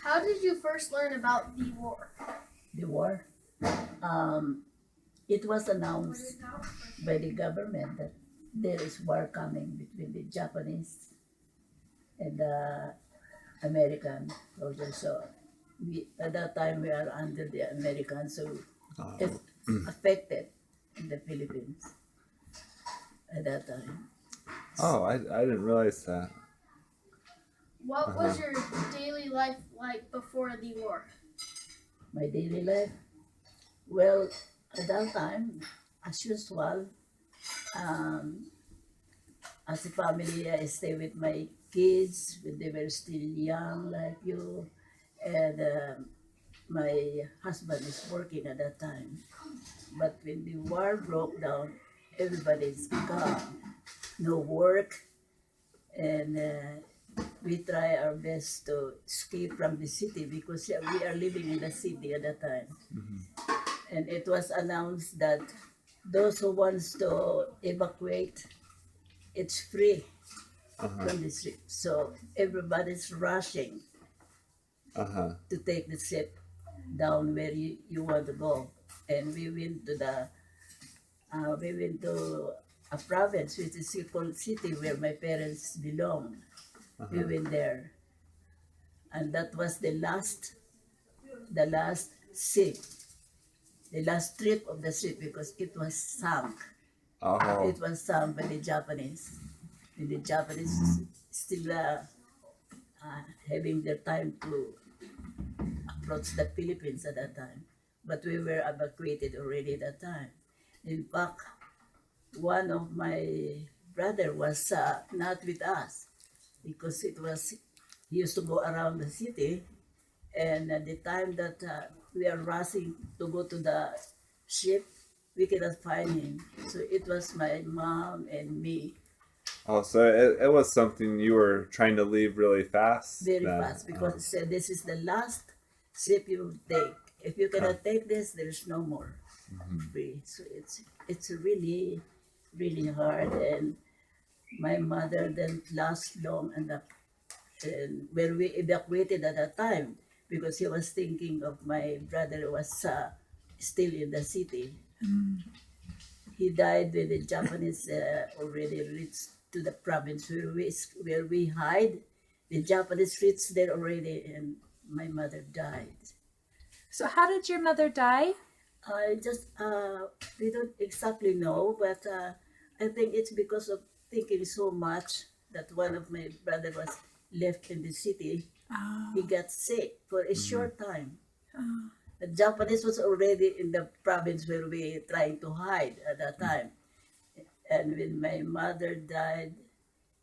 How did you first learn about the war? The war. Um, it was announced by the government that there is war coming between the Japanese and the American soldiers. So at that time we are under the Americans, so it affected in the Philippines at that time. Oh, I didn't realize that. What was your daily life like before the war? My daily life, well, at that time, as usual, um, as a family, I stay with my kids when they were still young, like you, and my husband is working at that time. But when the war broke down, everybody's gone, no work, and we try our best to escape from the city because yeah, we are living in the city at that time. And it was announced that those who wants to evacuate, it's free from the ship. So everybody's rushing Uh-huh. to take the ship down where you want to go. And we went to a province which is called city where my parents belong. We went there, and that was the last ship, the last trip of the ship because it was sunk. Oh. It was sunk by the Japanese. And the Japanese still having their time to approach the Philippines at that time. But we were evacuated already at that time. In fact, one of my brother was not with us because he used to go around the city, and at the time that we are rushing to go to the ship, we cannot find him. So it was my mom and me, Oh, so it was something you were trying to leave really fast very then. fast, because it said this is the last ship you take. If you cannot take this, there's no more free. So it's really hard, and my mother didn't last long enough. And when we evacuated at that time, because he was thinking of my brother was still in the city. He died when the Japanese already reached to the province where we hide. The Japanese reached there already, and my mother died. So how did your mother die? I just we don't exactly know, but I think it's because of thinking so much that one of my brother was left in the city. He got sick for a short time. The Japanese was already in the province where we trying to hide at that time. And when my mother died,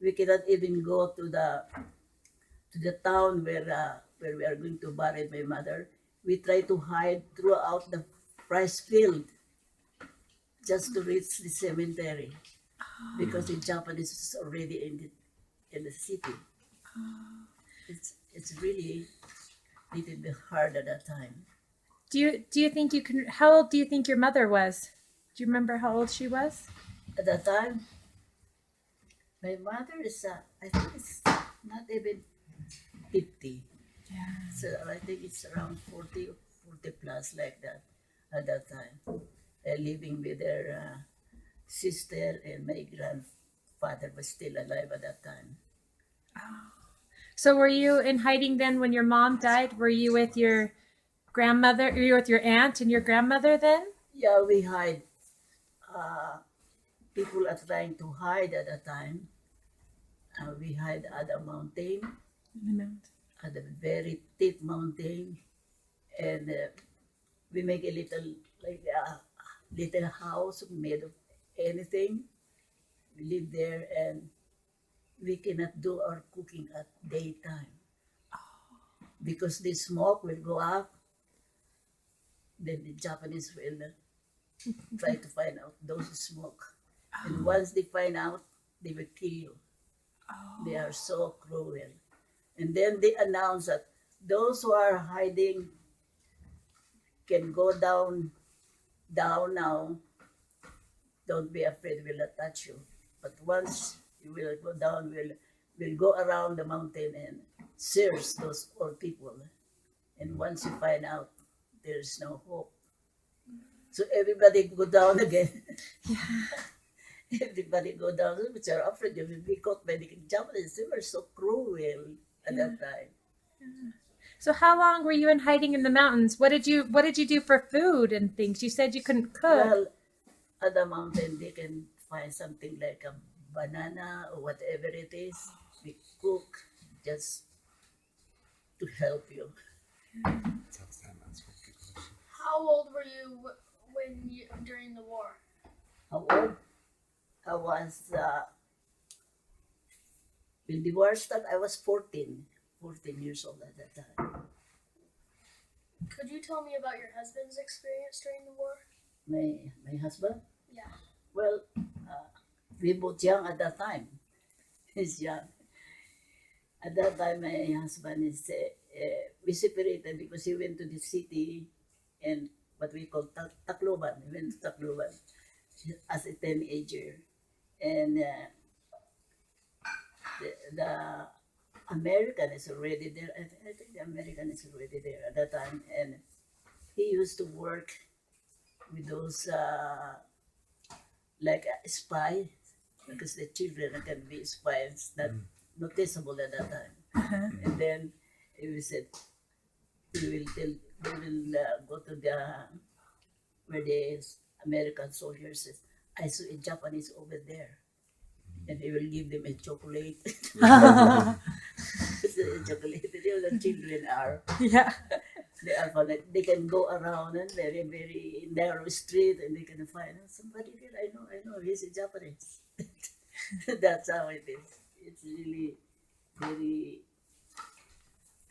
we cannot even go to the town where we are going to bury my mother. We try to hide throughout the rice field just to reach the cemetery because the Japanese is already in the city. It's really little bit hard at that time. Do you think you can? How old do you think your mother was? Do you remember how old she was? At that time, my mother is I think it's not even 50. Yeah. So I think it's around 40 plus like that at that time. Living with their sister, and my grandfather was still alive at that time. So were you in hiding then when your mom died? Were you with your grandmother? Were you with your aunt and your grandmother then? Yeah, we hide. Uh, People are trying to hide at that time. We hide at a mountain, at a very steep mountain, and we make a little house made of anything. We live there, and we cannot do our cooking at daytime because the smoke will go up. Then the Japanese will try to find out those smoke, and once they find out, they will kill you. They are so cruel. And then they announce that those who are hiding can go down now. Don't be afraid, we'll not touch you. But once you will go down, we'll go around the mountain and serves those old people. And once you find out there's no hope, so everybody go down again. Everybody go down, which are afraid you will be caught by the Japanese. They were so cruel at that time. So how long were you in hiding in the mountains? What did you do for food and things? You said you couldn't cook. Well, at the mountain, they can find something like a banana or whatever it is. We cook just to help you. How old were you during the war? How old? I was, when the war started, I was 14 years old at that time. Could you tell me about your husband's experience during the war? My husband? Yeah. Well, we both young at that time. He's young. At that time, my husband is, we separated because he went to the city and what we call Tacloban. He went to Tacloban as a teenager. And the American is already there. I think the American is already there at that time. And he used to work with those like a spy, because the children can be spies, not noticeable at that time. And then he said, they will go to where the American soldiers is. I saw a Japanese over there, and they will give them a chocolate. It's a chocolate. You know, the children are. Yeah. They are fun. They can go around and very, very narrow street, and they can find somebody there. I know, he's a Japanese. That's how it is. It's really very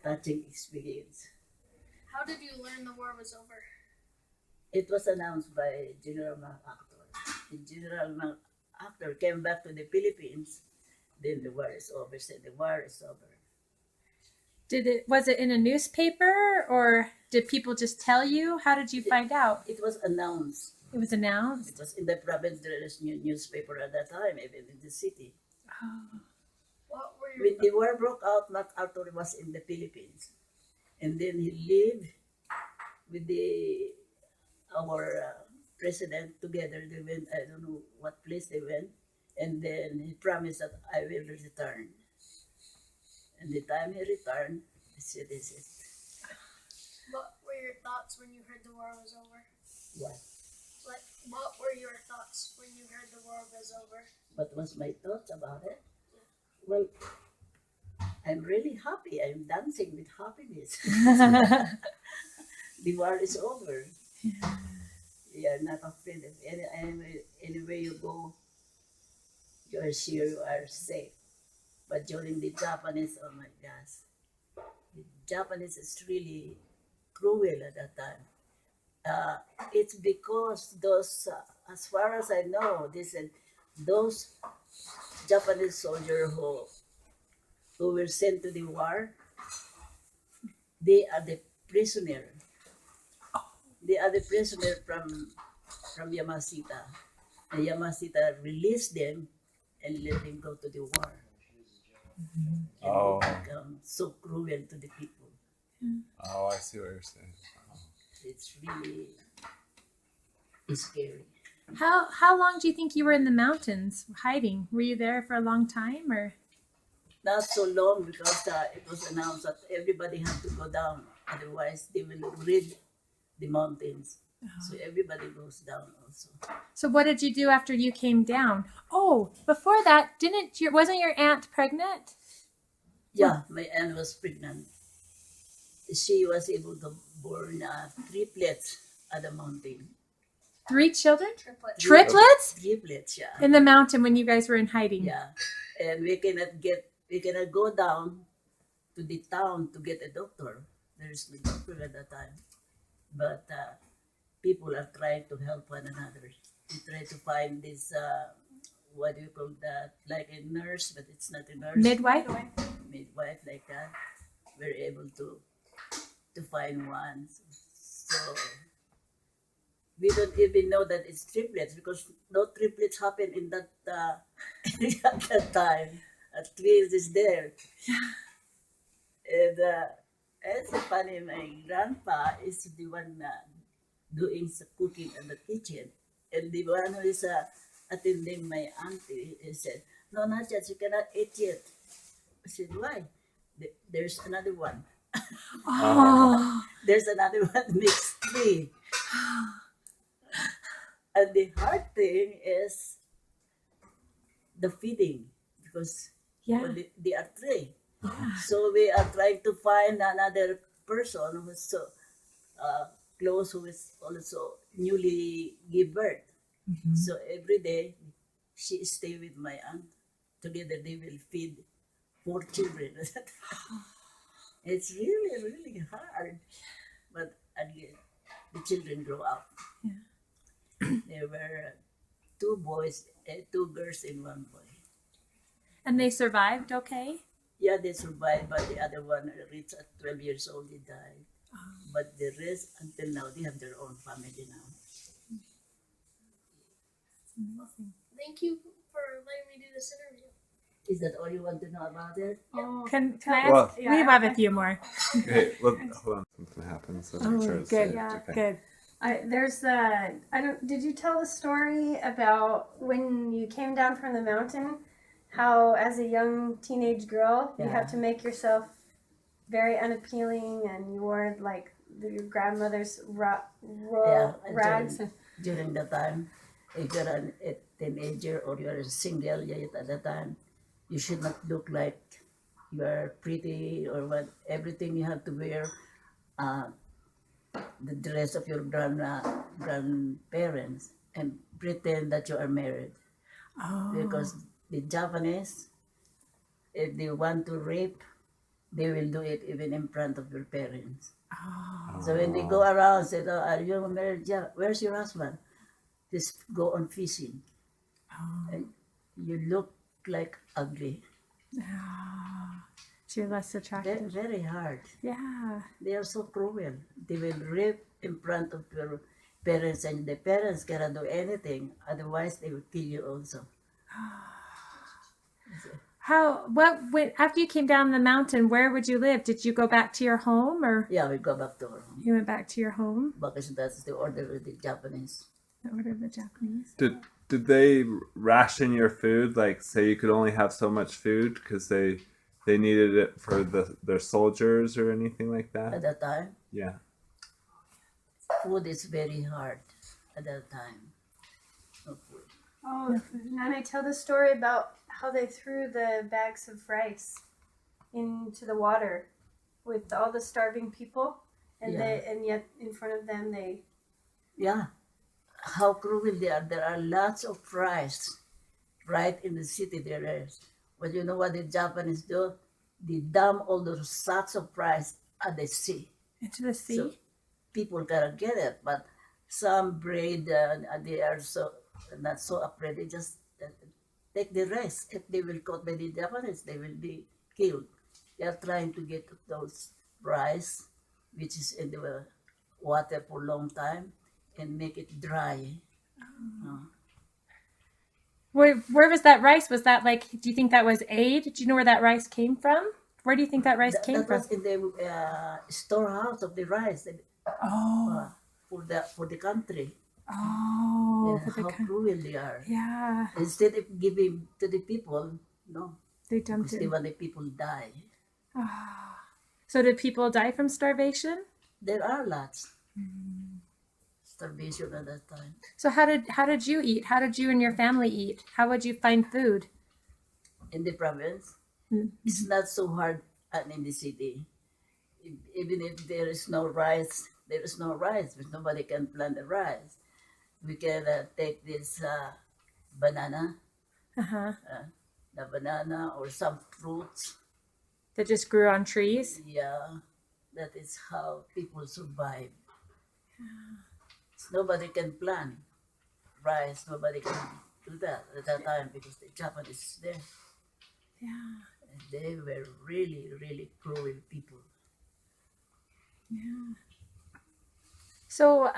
touching experience. How did you learn the war was over? It was announced by General MacArthur. The General MacArthur came back to the Philippines. Then the war is over. Said the war is over. Was it in a newspaper or did people just tell you? How did you find out? It was announced. It was announced. It was in the province. There is newspaper at that time, even in the city. Oh. What were your When the war broke out, MacArthur was in the Philippines, and then he lived with our president together. They went. I don't know what place they went, and then he promised that I will return. And the time he returned, he said, "This is What were your thoughts when you heard the war was over? what? Like, what were your thoughts when you heard the war was over? What was my thoughts about it? Well, I'm really happy. I'm dancing with happiness. The war is over. You are not afraid of anywhere you go. You are sure you are safe. But during the Japanese, oh my gosh, the Japanese is really cruel at that time. It's because those, as far as I know, those Japanese soldiers who were sent to the war, they are the prisoner. They are the prisoner from Yamashita. And Yamashita released them and let them go to the war. And they become so cruel to the people. Oh, I see what you're saying. It's really scary. How long do you think you were in the mountains hiding? Were you there for a long time or? Not so long, because it was announced that everybody had to go down. Otherwise, they will rid the mountains. So everybody goes down also. So what did you do after you came down? Oh, before that, wasn't your aunt pregnant? Yeah, my aunt was pregnant. She was able to born triplets at the mountain. 3 children? Triplet. Triplets? Triplets, yeah. In the mountain when you guys were in hiding. Yeah, and we cannot go down to the town to get a doctor. There is no doctor at that time, but people are trying to help one another. They try to find this what do you call that? Like a nurse, but it's not a nurse. Midwife? Midwife like that. We're able to find one. So we don't even know that it's triplets, because no triplets happen in that at that time. Twins is there. And it's so funny. My grandpa is the one doing the cooking in the kitchen, and the one who is attending my auntie, he said, "No, not yet. You cannot eat yet." I said, "Why?" There's another one. Oh, There's another one mixed three. And the hard thing is the feeding because yeah. well, they are three. So we are trying to find another person who's so close, who is also newly give birth. So every day she stay with my aunt. Together they will feed 4 children. It's really, really hard. But again, the children grow up. There were 2 boys, 2 girls, and 1 boy. And they survived okay? Yeah, they survived, but the other one reached at 12 years old, he died. But the rest, until now, they have their own family now. Thank you for letting me do this interview. Is that all you want to know about it? Oh, Can I ask? Well- we have a few more. Okay, hold on. Something happened. So make sure it's good. saved. Yeah. Okay. Good. There's the I don't. Did you tell the story about when you came down from the mountain? How, as a young teenage girl, you Yeah. had to make yourself very unappealing, and you wore like your grandmother's Yeah, rags. During the time, if you're a teenager or you're single yet at the time, you should not look like you're pretty or what. Everything you have to wear uh, the dress of your grandparents and pretend that you are married. Oh. Because the Japanese, if they want to rape, they will do it even in front of your parents. So when they go around, say, "Oh, are you married? Yeah. Where's your husband?" Just go on fishing, and you look like ugly. So you're less Very, attractive. very hard. Yeah. They are so cruel. They will rape in front of your parents, and the parents cannot do anything. Otherwise, they will kill you also. After you came down the mountain, where would you live? Did you go back to your home or Yeah, we go back to our home you went back to your home? because that's the order of the Japanese. The order of the Japanese. Did they ration your food? Like, say you could only have so much food because they needed it for their soldiers or anything like At that? that time, Yeah. food is very hard at that time. No food. Oh, Nanne, tell the story about how they threw the bags of rice into the water with all the starving people, and Yeah. yet in front of them they. Yeah, how cruel they are. There are lots of rice right in the city there is. But you know what the Japanese do? They dump all those sacks of rice at the sea. Into the sea? So people cannot get it, but some breed, they are so not so afraid. They just take the rest. If they will caught by the Japanese, they will be killed. They are trying to get those rice, which is in the water for a long time, and make it dry. Where was that rice? Was that like, do you think that was aid? Do you know where that rice came from? Where do you think that rice came That from? was in the storehouse of the rice Oh. for the country. Oh. Yeah, For the how cruel they are. yeah. Instead of giving to the people, no, They dumped because it. they want the people die. So did people die from starvation? There are lots. Starvation at that time. So how did you eat? How did you and your family eat? How would you find food? In the province, Mm. it's not so hard as in the city. Even if there is no rice, there is no rice because nobody can plant the rice. We can take this banana, Uh-huh. the banana or some fruits. That just grew on trees? Yeah, that is how people survive. Nobody can plant rice. Nobody can do that at that time because the Japanese is there. Yeah. And they were really, really cruel people. Yeah. So,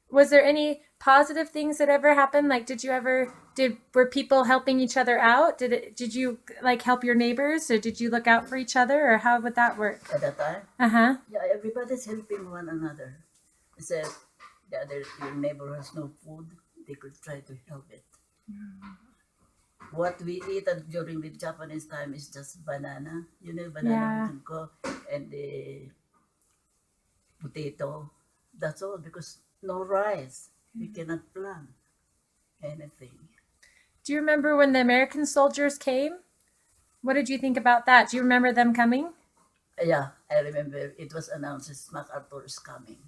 was there any positive things that ever happened? Like, were people helping each other out? Did you like help your neighbors, or did you look out for each other, or how would that work? At that time, Uh-huh. yeah, everybody's helping one another. They said the other your neighbor has no food, they could try to help it. What we eat during the Japanese time is just banana, Yeah. banana go and the potato. That's all because no rice. We cannot plant anything. Do you remember when the American soldiers came? What did you think about that? Do you remember them coming? Yeah, I remember it was announced that MacArthur is coming.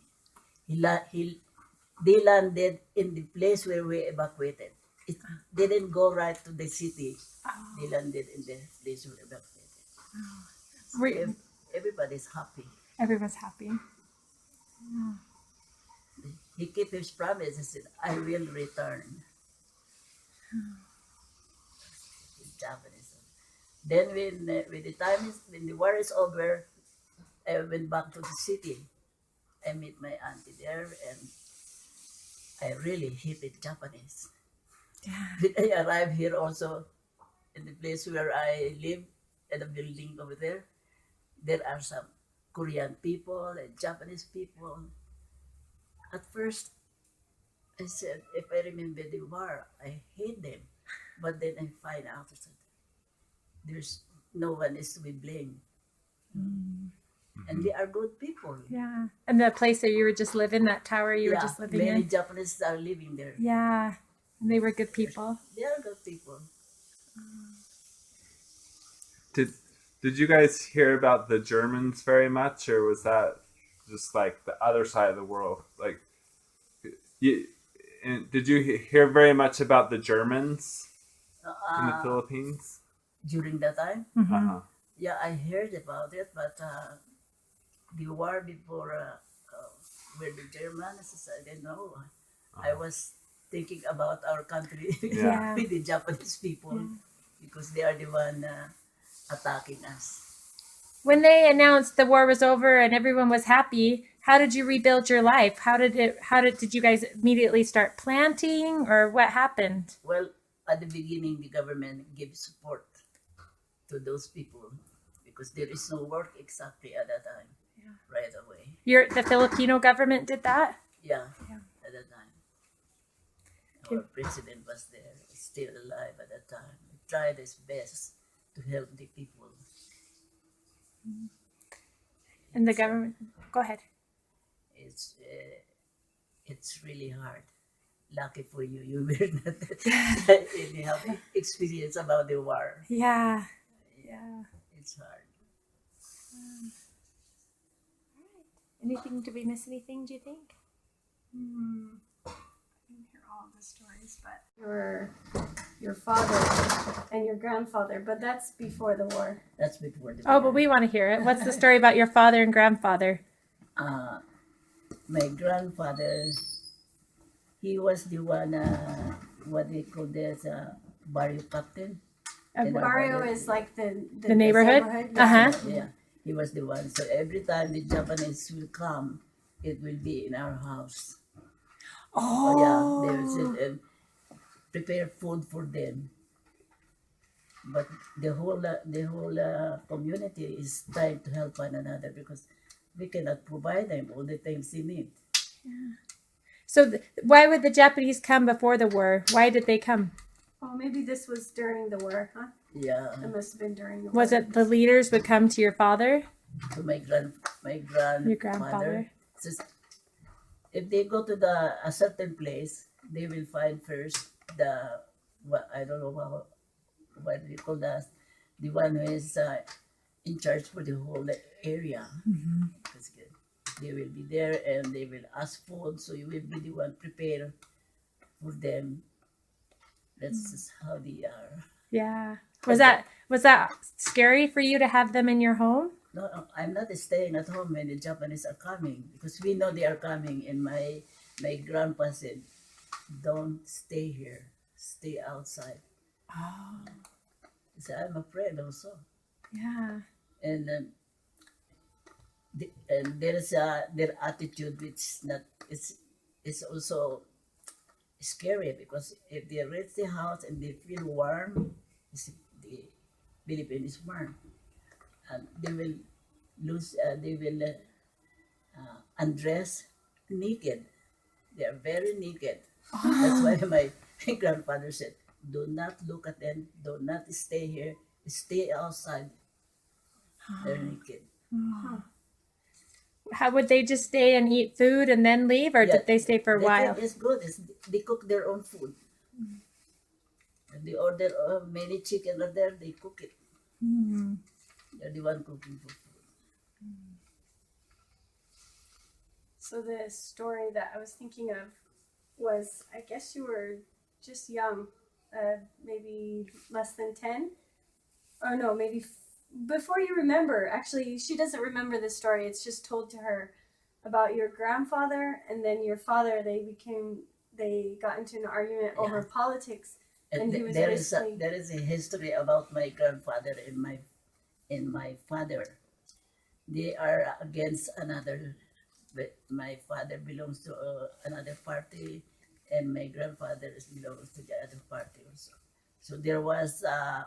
They landed in the place where we evacuated. It didn't go right to the city. They landed in the place we evacuated. Were, Everybody's happy. everyone's happy. He kept his promise. He said, I will return. He's Japanese. Then when the war is over, I went back to the city. I met my auntie there and I really hated Japanese. When I arrived here also in the place where I live, in the building over there are some Korean people and Japanese people. At first, I said, if I remember the war, I hate them. But then I find out that there's no one is to be blamed. And they are good people. Yeah. And the place that you were just living, that tower you were just living many in. Japanese are living there. Yeah. And they were good people. They are good people. Did you guys hear about the Germans very much, or was that just like the other side of the world? Like, did you hear very much about the Germans in the Philippines? During that time, Uh-huh. yeah, I heard about it, but the war before where the Germans, I didn't know. I was thinking about our country Yeah. with the Japanese people because they are the one attacking us. When they announced the war was over and everyone was happy, how did you rebuild your life? Did you guys immediately start planting, or what happened? Well, at the beginning, the government gives support to those people because there is no work exactly at that time, right away. The Filipino government did that? Yeah, at that time. Our president was there, still alive at that time. He tried his best to help the people. And the government, go ahead. It's really hard. Lucky for you, you were not any experience about the war. Yeah. Yeah. It's hard. Anything, did we miss anything, do you think? I didn't hear all of the stories, but your father and your grandfather, but that's before the war. That's before the Oh, war. but we want to hear it. What's the story about your father and grandfather? My grandfather, he was the one, what they call this, barrio captain. And our Barrio father- is like the neighborhood? Yeah. Uh-huh. Yeah, he was the one. So every time the Japanese will come, it will be in our house. Oh. Yeah, they will sit and prepare food for them. But the whole community is trying to help one another because we cannot provide them all the things they need. So why would the Japanese come before the war? Why did they come? Oh, maybe this was during the war, huh? Yeah, It must have been during the war. Was it the leaders would come to your father? to my Your grandfather? Just, if they go to a certain place, they will find first I don't know what do you call that, the one who is in charge for the whole area. Because they will be there and they will ask food, so you will be the one prepare for them. That's just how they are. Yeah. Was that scary for you to have them in your home? No, I'm not staying at home when the Japanese are coming because we know they are coming. And my grandpa said, "Don't stay here. Stay outside." Oh. He said, "I'm afraid also." Yeah. And and there's their attitude, which is not it's also scary because if they reach the house and they feel warm, the Philippines is warm, and they will undress naked. They are very naked. That's why my grandfather said, "Do not look at them. Do not stay here. Stay outside. They're naked." How would they just stay and eat food and then leave, or Yeah, did they stay for a the while? thing is good. They cook their own food. And they order many chicken are there. They cook it. They're the one cooking for food. So the story that I was thinking of was, I guess you were just young, maybe less than 10. Or no, maybe before you remember. Actually, she doesn't remember the story. It's just told to her about your grandfather and then your father. They got into an argument over politics. And he was there basically... is a history about my grandfather and my father. They are against another. But my father belongs to another party, and my grandfather belongs to the other party also. So there was a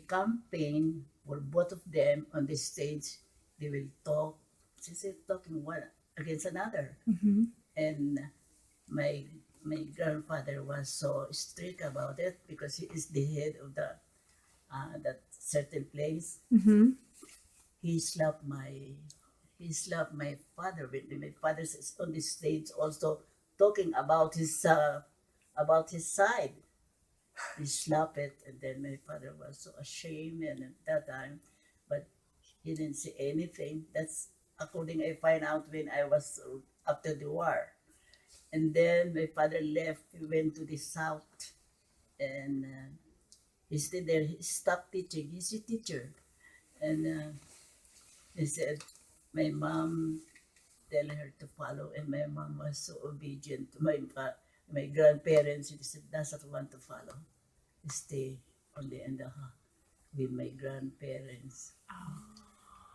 campaign for both of them on the stage. They will talk. She said talking one against another, and my my grandfather was so strict about it because he is the head of the that certain place. He slapped my father when my father is on the stage also talking about his side. He slapped it, and then my father was so ashamed and at that time, but he didn't say anything. That's according I find out when I was after the war. And then my father left. He went to the south, and he stayed there. He stopped teaching. He's a teacher, and he said, my mom tell her to follow, and my mom was so obedient to my grandparents. She said, doesn't want to follow. Stay only in the with my grandparents.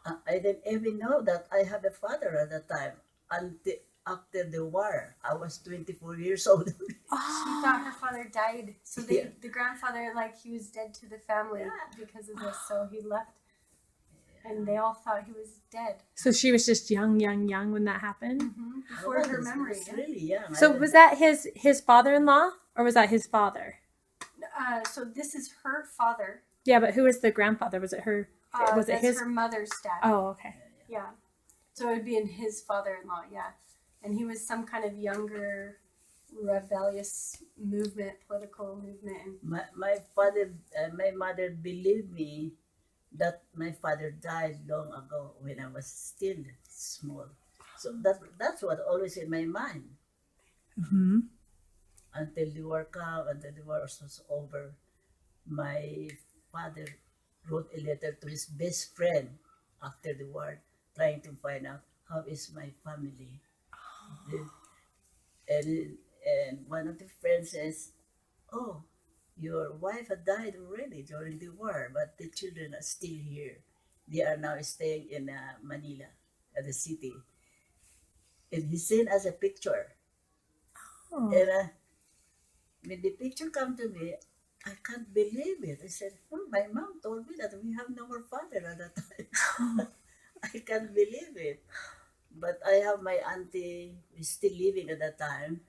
I didn't even know that I have a father at that time until after the war. I was 24 years old. She thought her father died. So Yeah. the grandfather, like, he was dead to the family because of this. So he left. And they all thought he was dead. So she was just young when that happened. Before her memory. It's really young. So was that his father-in-law, or was that his father? So this is her father. Yeah, but who was the grandfather? Was it her? Was it That's his? her mother's dad. Oh, okay. Yeah. So it would be in his father-in-law, yeah. And he was some kind of younger, rebellious movement, political movement. And my mother believed me that my father died long ago when I was still small. So that's what always in my mind until the war came, until the war was over. My father wrote a letter to his best friend after the war, trying to find out how is my family. And one of the friends says, "Oh, your wife had died already during the war, but the children are still here. They are now staying in Manila, at the city." And he sent us a picture. Oh. And when the picture come to me, I can't believe it. I said, "Oh, my mom told me that we have no more father at that time." I can't believe it. But I have my auntie who is still living at that time.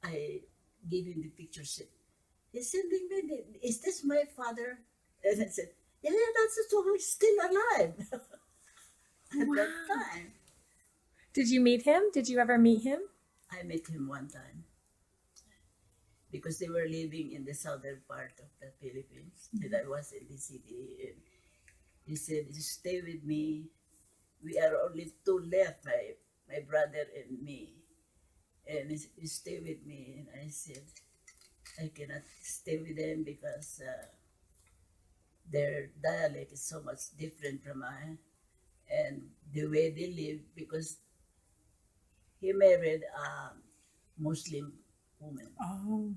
I gave him the picture. He said, "Is this my father?" And I said, "Yeah, that's so he's still alive." At that time, Did you meet him? Did you ever meet him? I met him one time because they were living in the southern part of the Philippines, and I was in the city. And he said, "You stay with me. We are only two left, my brother and me. And he said, you stay with me." And I said, "I cannot stay with them because their dialect is so much different from mine, and the way they live, because he married a Muslim woman, Oh.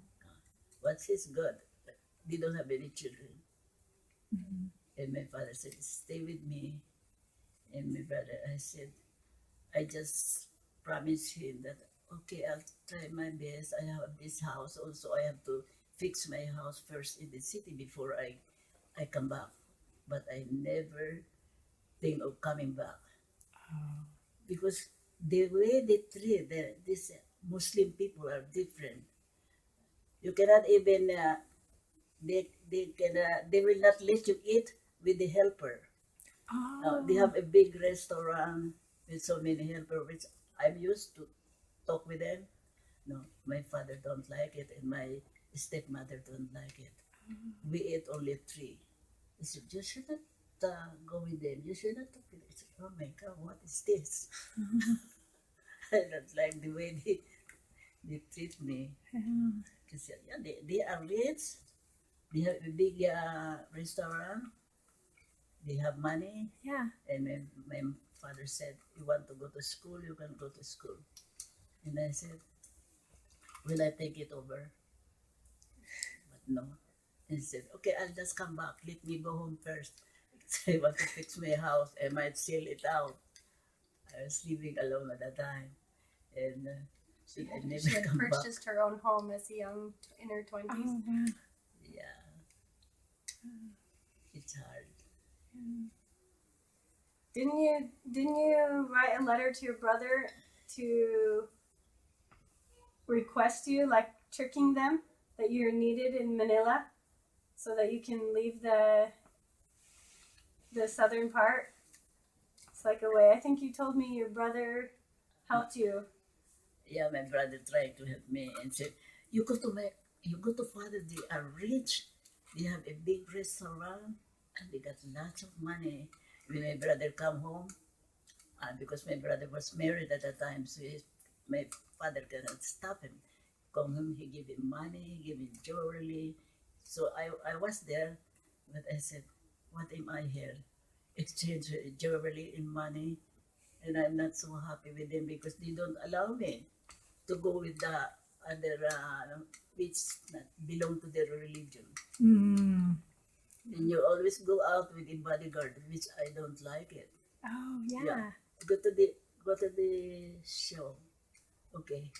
but she's good. They don't have any children." And my father said, "Stay with me." And my brother, I said, I just promised him that okay, I'll try my best. I have this house also. I have to fix my house first in the city before I come back. But I never think of coming back because the way they treat these Muslim people are different. You cannot even they will not let you eat with the helper. They have a big restaurant with so many helpers, which I'm used to talk with them. No, my father don't like it, and my stepmother don't like it. We eat only three. He said, you should not go with them. You should not talk with them. I said, oh my God, what is this? I don't like the way they treat me. He said, yeah, they are rich. They have a big restaurant. They have money. Yeah. And my father said, you want to go to school, you can go to school. And I said, will I take it over? But no. And he said, okay, I'll just come back. Let me go home first. So I want to fix my house. I might sell it out. I was living alone at that time. And She I had, never she had come back. purchased her own home as a young, in her 20s. Oh, wow. Yeah. It's hard. Didn't you write a letter to your brother to request you, like tricking them that you're needed in Manila so that you can leave the southern part? It's like a way. I think you told me your brother helped you. Yeah, my brother tried to help me and said, you go to father, they are rich. They have a big restaurant and they got lots of money. When my brother come home, because my brother was married at that time, so my father cannot stop him. Come home, he give him money, give him jewelry. So I was there, but I said, what am I here? Exchange jewelry in money, and I'm not so happy with them because they don't allow me to go with the other which not belong to their religion. Mm. And you always go out with a bodyguard, which I don't like it. Oh, yeah. Yeah. Go to the show. Okay.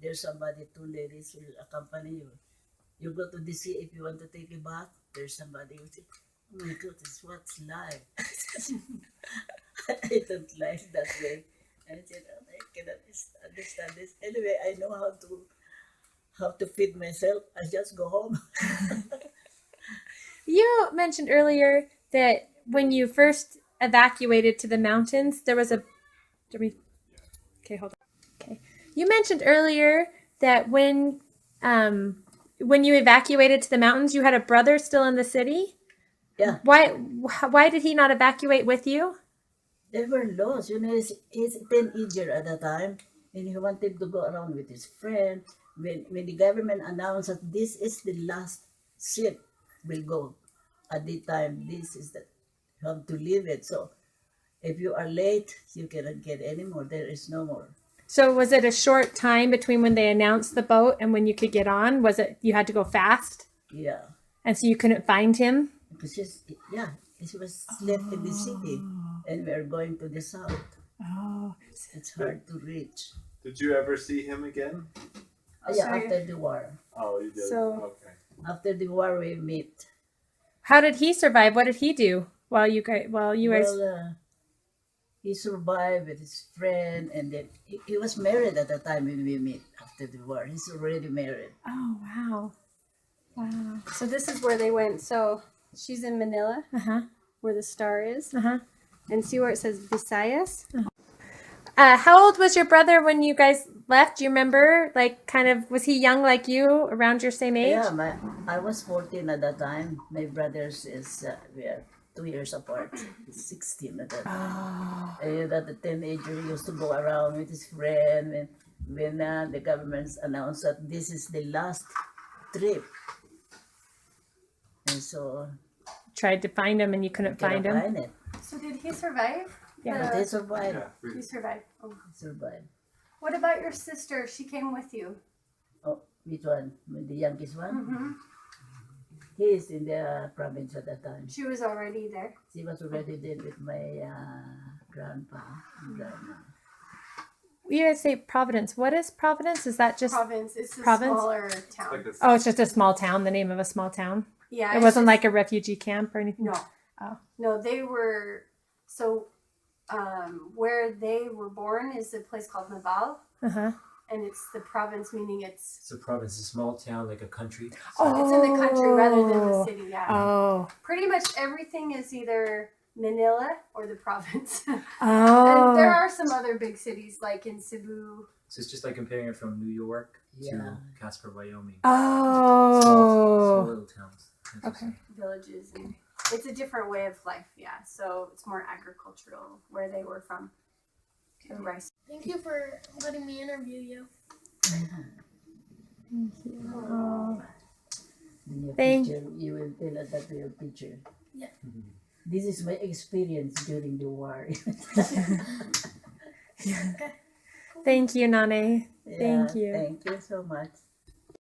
There's somebody, two ladies will accompany you. You go to the sea if you want to take a bath. There's somebody who say, oh my goodness, what's life? I don't like that way. I said, oh, I cannot understand this. Anyway, I know how to feed myself. I just go home. You mentioned earlier that when you first evacuated to the mountains, there was a. Okay, hold on. Okay, you mentioned earlier that when you evacuated to the mountains, you had a brother still in the city. Yeah. Why did he not evacuate with you? They were lost. You know, he's a teenager at the time, and he wanted to go around with his friend. When the government announced that this is the last ship will go, at the time, this is that you have to leave it. So if you are late, you cannot get any more. There is no more. So was it a short time between when they announced the boat and when you could get on? Was it you had to go fast? Yeah. And so you couldn't find him? Because he was left in the city, and we are going to the south. Oh. It's hard to reach. Did you ever see him again? Yeah, sorry. after the war. Oh, you did. So- Okay. After the war, we meet. How did he survive? What did he do while you guys? Well, he survived with his friend, and then he was married at the time when we met after the war. He's already married. Oh, wow. Wow. So this is where they went. So she's in Manila, Uh-huh. where the star is. Uh-huh. And see where it says Visayas? How old was your brother when you guys left? Do you remember? Like, kind of, was he young like you, around your same age? Yeah, I was 14 at that time. My brothers we are 2 years apart. He's 16 at that time. And that the teenager used to go around with his friend when the government announced that this is the last trip. And so Tried to find him and you couldn't find him. find it. So did he survive? Yeah. But they survived. Yeah. He survived. Oh. Survived. What about your sister? She came with you. Oh, which one? The youngest one? Mm-hmm. He is in the province at that time. She was already there. She was already there with my grandpa and grandma. You guys say Providence. What is Providence? Is that just Province. It's a Province? smaller town. Oh, it's just a small town, the name of a small town. Yeah. It it's wasn't just- like a refugee camp or anything. No. Oh. No, they were so. Where they were born is a place called Naval, Uh-huh. and it's the province, meaning it's It's a province, a small town, like a country. Oh. it's in the country rather than the city. Yeah. Oh. Pretty much everything is either Manila or the province. Oh. And there are some other big cities like in Cebu. So it's just like comparing it from New York Yeah. to Casper, Wyoming. Oh. Small little towns. Okay. Villages, and it's a different way of life. Yeah, so it's more agricultural where they were from. The rice. Thank you for letting me interview you. Thank you. Oh. In your Thank- picture, you will tell us that your picture. Yeah. This is my experience during the war. Thank you, Nanne. Yeah, Thank you. Thank you so much.